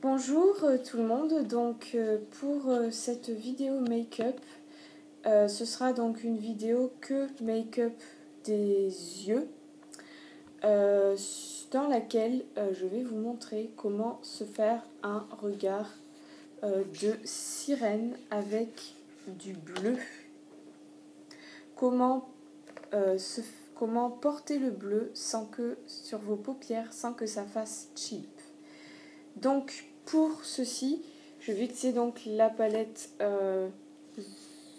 Bonjour tout le monde, donc pour cette vidéo make-up, ce sera donc une vidéo que make-up des yeux, dans laquelle je vais vous montrer comment se faire un regard de sirène avec du bleu. Comment porter le bleu sur vos paupières sans que ça fasse cheap. Donc pour ceci, je vais utiliser donc la palette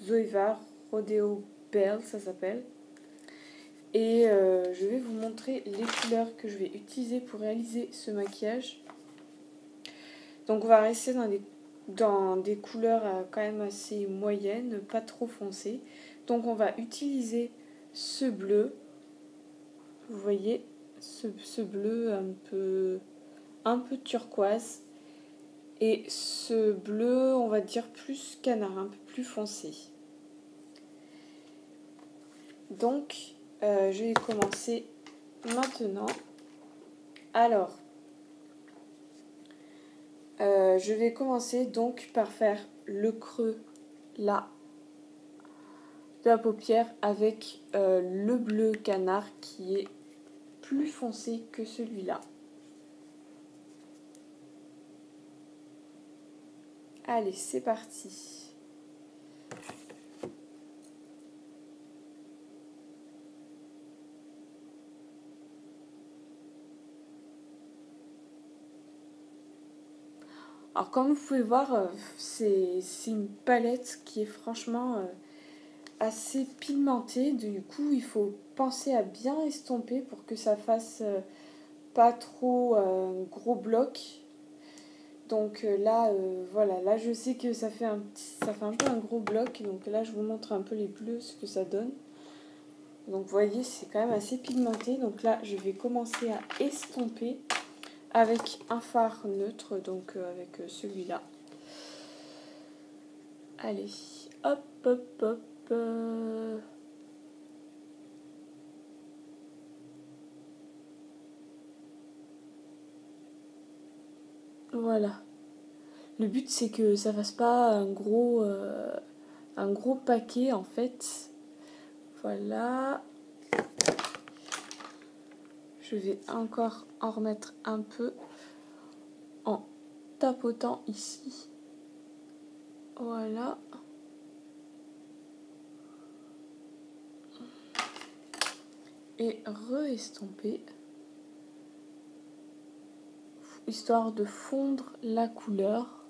Zoeva Rodeo Belle, ça s'appelle. Et je vais vous montrer les couleurs que je vais utiliser pour réaliser ce maquillage. Donc on va rester dans des couleurs quand même assez moyennes, pas trop foncées. Donc on va utiliser ce bleu, vous voyez, ce bleu un peu turquoise. Et ce bleu, on va dire plus canard, un peu plus foncé. Donc, je vais commencer maintenant. Alors, je vais commencer donc par faire le creux là de la paupière avec le bleu canard qui est plus foncé que celui-là. Allez, c'est parti. Alors comme vous pouvez voir, c'est une palette qui est franchement assez pigmentée. Du coup, il faut penser à bien estomper pour que ça fasse pas trop gros bloc. Donc là, voilà, là je sais que ça fait un peu un gros bloc. Donc là, je vous montre un peu les bleus, ce que ça donne. Donc vous voyez, c'est quand même assez pigmenté. Donc là, je vais commencer à estomper avec un fard neutre, donc avec celui-là. Allez, hop, hop, hop. Voilà. Le but, c'est que ça fasse pas un gros paquet, en fait. Voilà. Je vais encore en remettre un peu en tapotant ici. Voilà. Et re-estomper. Histoire de fondre la couleur.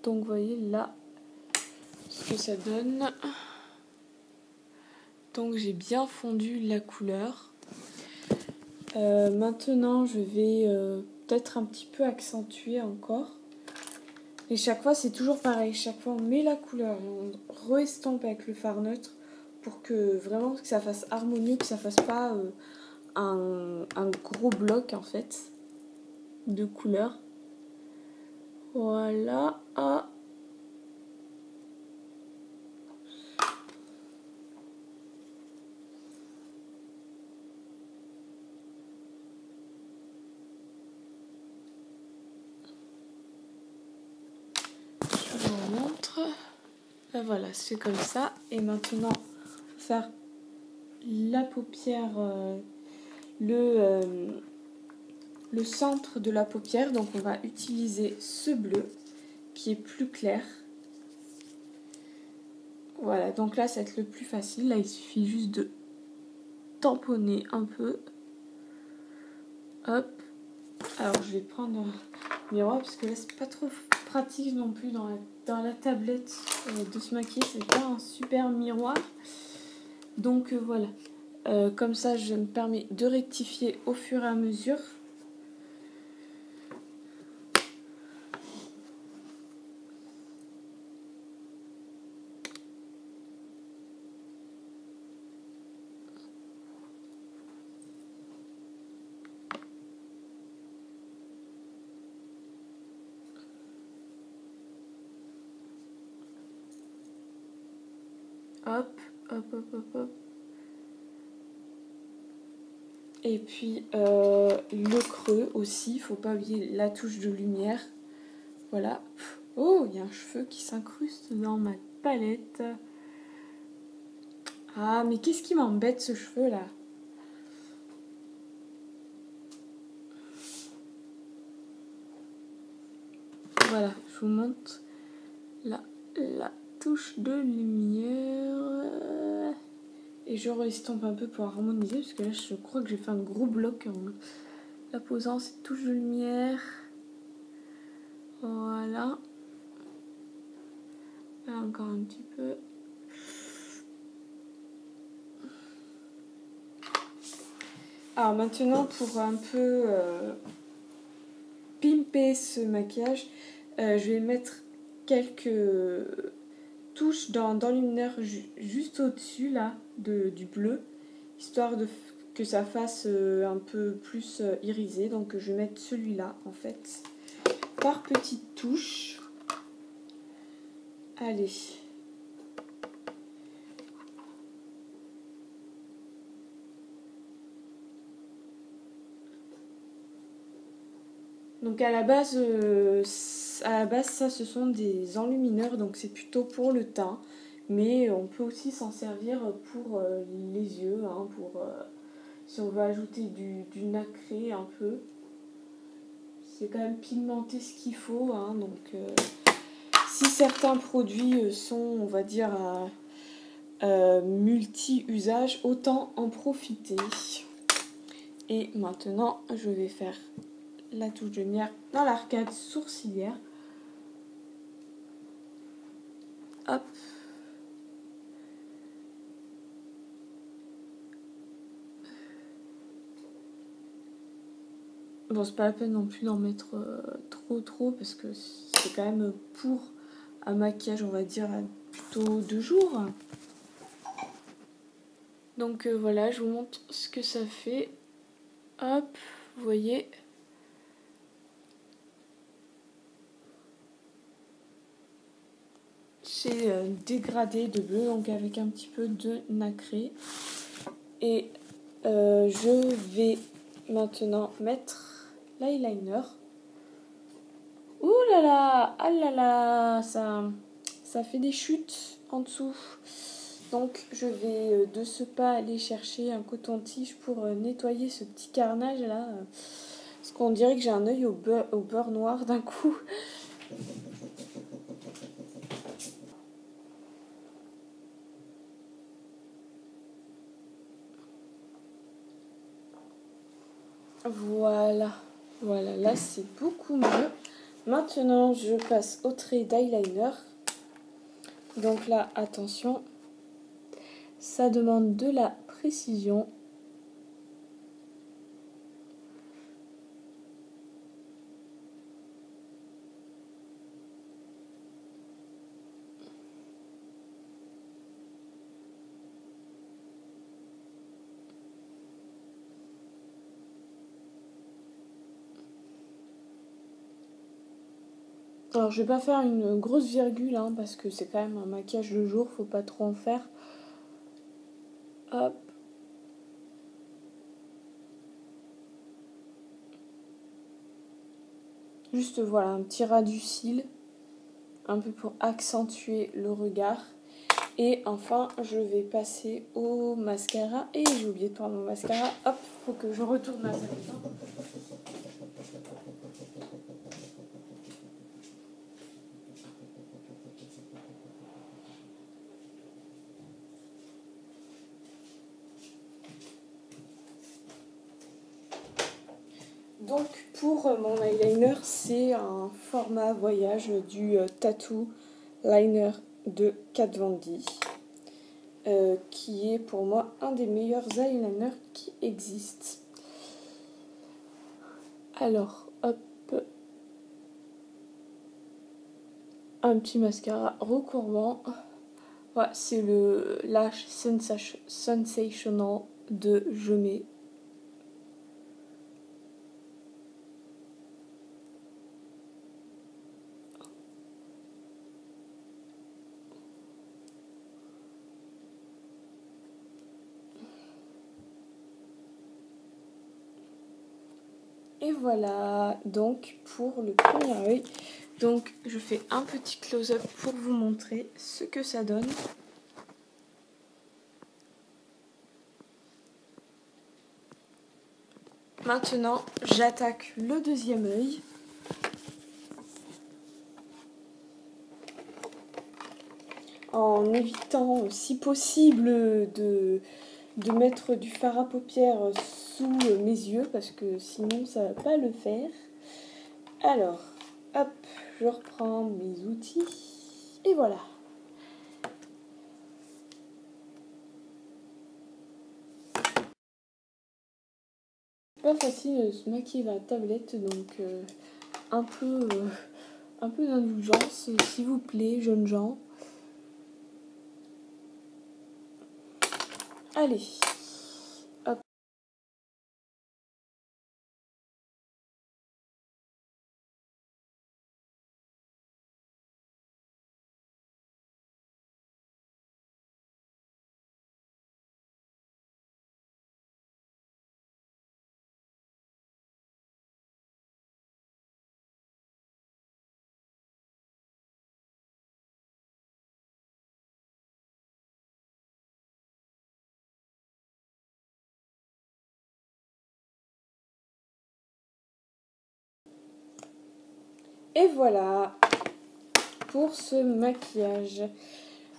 Donc vous voyez là ce que ça donne. Donc j'ai bien fondu la couleur. Maintenant je vais peut-être un petit peu accentuer encore. Et chaque fois c'est toujours pareil. Chaque fois on met la couleur et on re-estompe avec le fard neutre pour que vraiment que ça fasse harmonieux, que ça fasse pas un gros bloc en fait de couleurs. Voilà. Ah. Je vous montre. Ben voilà, c'est comme ça. Et maintenant, faire la paupière, le centre de la paupière. Donc on va utiliser ce bleu qui est plus clair. Voilà, donc là ça va être le plus facile. Là il suffit juste de tamponner un peu. Hop. Alors je vais prendre un miroir parce que là c'est pas trop pratique non plus dans la tablette de se maquiller. C'est pas un super miroir. Donc voilà. Comme ça je me permets de rectifier au fur et à mesure. Hop, hop, hop, hop, hop. Et puis le creux aussi, il ne faut pas oublier la touche de lumière. Voilà. Oh, il y a un cheveu qui s'incruste dans ma palette. Ah, mais qu'est-ce qui m'embête ce cheveu là? Voilà, je vous montre là, la touche de lumière. Et je restompe un peu pour harmoniser, parce que là je crois que j'ai fait un gros bloc en la posant cette touche de lumière. Voilà. Là encore un petit peu. Alors maintenant pour un peu pimper ce maquillage, je vais mettre quelques touches d'enlumineur juste au-dessus là du bleu, histoire que ça fasse un peu plus irisé. Donc je vais mettre celui-là en fait par petites touches. Allez. Donc à la base, ça ce sont des enlumineurs, donc c'est plutôt pour le teint, mais on peut aussi s'en servir pour les yeux, hein, si on veut ajouter du nacré un peu. C'est quand même pigmenter ce qu'il faut, hein, donc si certains produits sont, on va dire, multi-usage, autant en profiter. Et maintenant, je vais faire la touche de lumière dans l'arcade sourcilière. Hop. Bon, c'est pas la peine non plus d'en mettre trop parce que c'est quand même pour un maquillage, on va dire, plutôt 2 jours. Donc voilà, je vous montre ce que ça fait. Hop, vous voyez. C'est dégradé de bleu, donc avec un petit peu de nacré. Et je vais maintenant mettre l'eyeliner. Ouh là là, ah là là, ça fait des chutes en dessous. Donc je vais de ce pas aller chercher un coton-tige pour nettoyer ce petit carnage là. Parce qu'on dirait que j'ai un œil au beurre noir d'un coup. Voilà, voilà, là c'est beaucoup mieux. Maintenant je passe au trait d'eyeliner. Donc là, attention, ça demande de la précision. Alors je vais pas faire une grosse virgule hein, parce que c'est quand même un maquillage de jour, faut pas trop en faire. Hop. Juste voilà, un petit ras du cil, un peu pour accentuer le regard. Et enfin, je vais passer au mascara. Et j'ai oublié de prendre mon mascara. Hop, faut que je retourne ma salle de bain. Donc pour mon eyeliner, c'est un format voyage du Tattoo Liner de Kat Von D, qui est pour moi un des meilleurs eyeliners qui existent. Alors, hop, un petit mascara recourbant. Ouais, c'est le Lash Sensational de Jemé. Et voilà, donc pour le premier œil, Donc je fais un petit close-up pour vous montrer ce que ça donne. Maintenant, j'attaque le deuxième œil. En évitant, si possible, de mettre du fard à paupières sous mes yeux, parce que sinon ça va pas le faire. Alors, hop, je reprends mes outils, et voilà. Pas facile de se maquiller à la tablette, donc un peu d'indulgence, s'il vous plaît, jeunes gens. Allez, hop. Et voilà pour ce maquillage.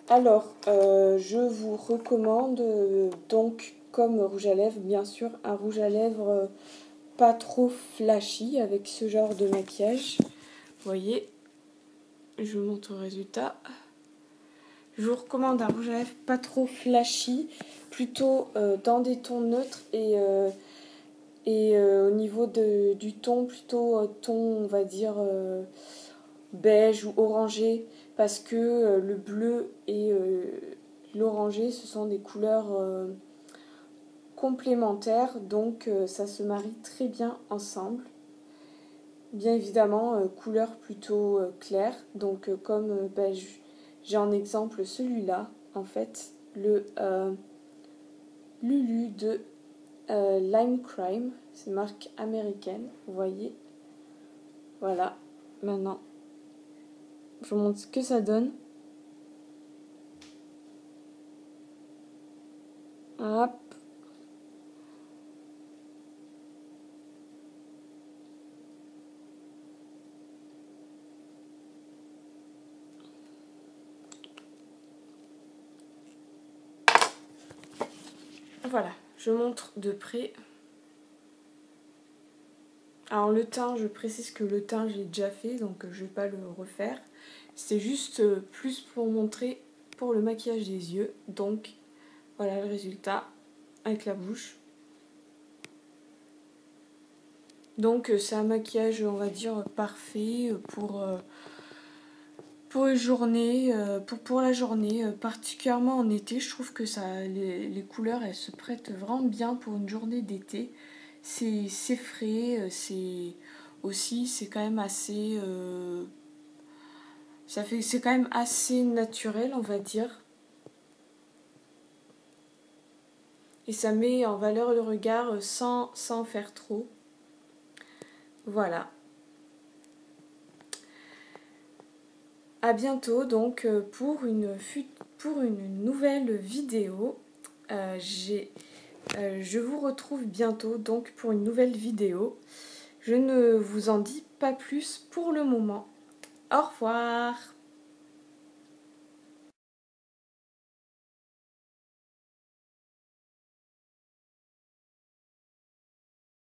Alors, je vous recommande donc, comme rouge à lèvres, bien sûr, un rouge à lèvres pas trop flashy avec ce genre de maquillage. Vous voyez, je vous montre le résultat. Je vous recommande un rouge à lèvres pas trop flashy, plutôt dans des tons neutres et au niveau du ton, plutôt ton, on va dire, beige ou orangé, parce que le bleu et l'orangé, ce sont des couleurs complémentaires, donc ça se marie très bien ensemble. Bien évidemment, couleur plutôt claire, donc comme j'ai en exemple celui-là, en fait, le Lulu de Lime Crime, c'est marque américaine, vous voyez. Voilà, maintenant, je vous montre ce que ça donne. Hop. Voilà, je montre de près. Alors le teint, je précise que le teint j'ai déjà fait, donc je ne vais pas le refaire. C'est juste plus pour montrer pour le maquillage des yeux. Donc voilà le résultat avec la bouche. Donc c'est un maquillage, on va dire, parfait pour une journée, pour la journée, particulièrement en été. Je trouve que les couleurs, elles se prêtent vraiment bien pour une journée d'été. C'est frais, c'est quand même assez... c'est quand même assez naturel, on va dire. Et ça met en valeur le regard sans faire trop. Voilà. À bientôt donc pour une nouvelle vidéo. Je vous retrouve bientôt donc pour une nouvelle vidéo. Je ne vous en dis pas plus pour le moment. Au revoir!